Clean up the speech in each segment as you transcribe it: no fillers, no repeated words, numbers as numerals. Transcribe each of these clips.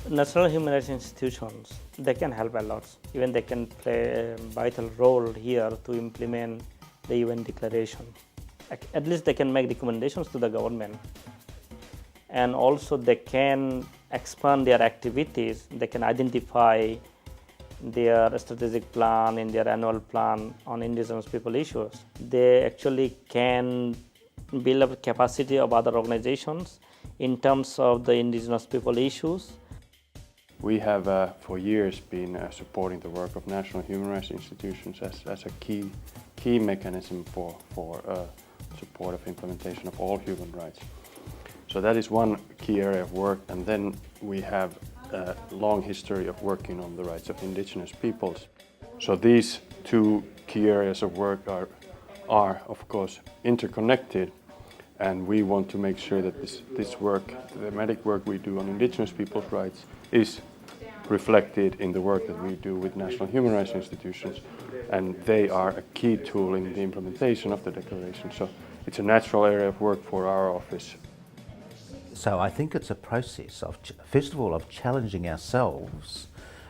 National human rights institutions, they can help a lot. Even they can play a vital role here to implement the UN declaration. At least they can make recommendations to the government. And also they can expand their activities. They can identify their strategic plan in their annual plan on indigenous people issues. They actually can build up capacity of other organizations in terms of the indigenous people issues. We have for years been supporting the work of national human rights institutions as a key mechanism for support of implementation of all human rights. So that is one key area of work, and then we have a long history of working on the rights of indigenous peoples. So these two key areas of work are of course interconnected, and we want to make sure that this work, the thematic work we do on indigenous peoples' rights, is reflected in the work that we do with national human rights institutions, and they are a key tool in the implementation of the declaration. So it's a natural area of work for our office. So I think it's a process of, first of all, of challenging ourselves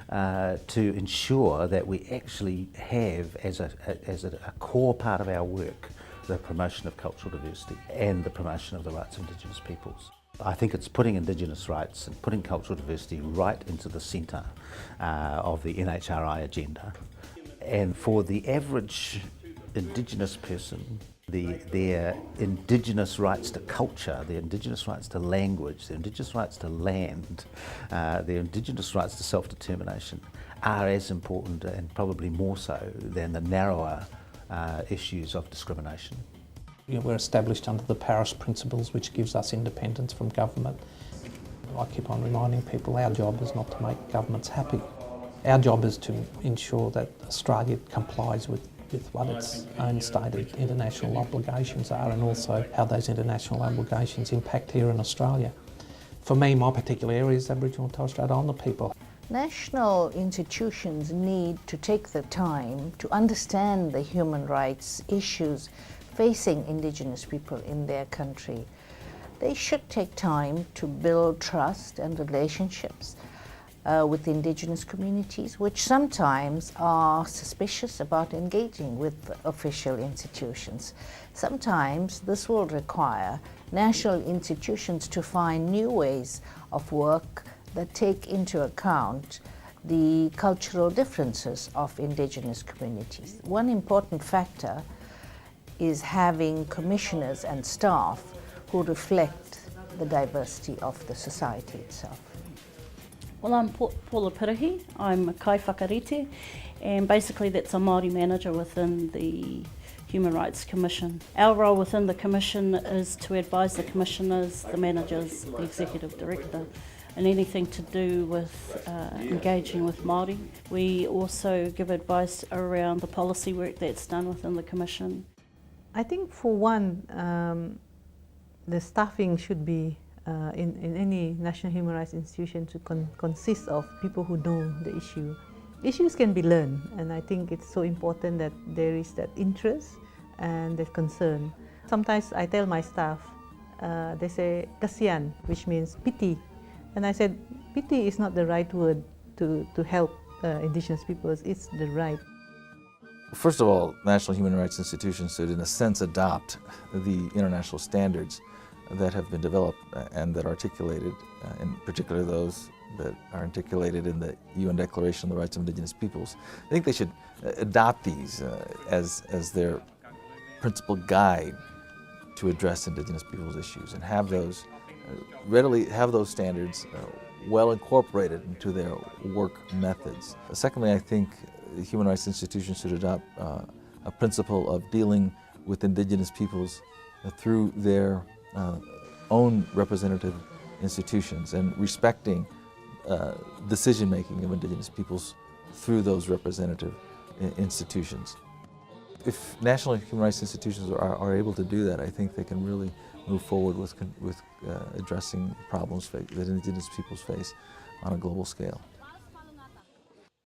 to ensure that we actually have as a core part of our work the promotion of cultural diversity and the promotion of the rights of Indigenous peoples. I think it's putting Indigenous rights and putting cultural diversity right into the centre of the NHRI agenda. And for the average Indigenous person, their Indigenous rights to culture, their Indigenous rights to language, their Indigenous rights to land, their Indigenous rights to self-determination are as important, and probably more so, than the narrower issues of discrimination. We're established under the Paris Principles, which gives us independence from government. I keep on reminding people our job is not to make governments happy. Our job is to ensure that Australia complies with what its own stated international obligations are, and also how those international obligations impact here in Australia. For me, my particular area is Aboriginal and Torres Strait Islander people. National institutions need to take the time to understand the human rights issues facing Indigenous people in their country. They should take time to build trust and relationships with Indigenous communities, which sometimes are suspicious about engaging with official institutions. Sometimes this will require national institutions to find new ways of work that take into account the cultural differences of Indigenous communities. One important factor is having commissioners and staff who reflect the diversity of the society itself. Well, I'm Paula Pirahi. I'm a kai whakarite, and basically that's a Māori manager within the Human Rights Commission. Our role within the Commission is to advise the commissioners, the managers, the executive director, and anything to do with engaging with Māori. We also give advice around the policy work that's done within the Commission. I think for one, the staffing should be in any national human rights institution to consist of people who know the issue. Issues can be learned, and I think it's so important that there is that interest and that concern. Sometimes I tell my staff, they say kasian, which means pity. And I said, pity is not the right word to help Indigenous peoples, it's the right. First of all, national human rights institutions should, in a sense, adopt the international standards that have been developed and that are articulated, in particular those that are articulated in the UN Declaration on the Rights of Indigenous Peoples. I think they should adopt these as their principal guide to address Indigenous peoples' issues, and have those those standards well incorporated into their work methods. Secondly, I think human rights institutions should adopt a principle of dealing with Indigenous peoples through their own representative institutions, and respecting decision-making of Indigenous peoples through those representative institutions. If national human rights institutions are able to do that, I think they can really move forward with addressing problems that Indigenous peoples face on a global scale.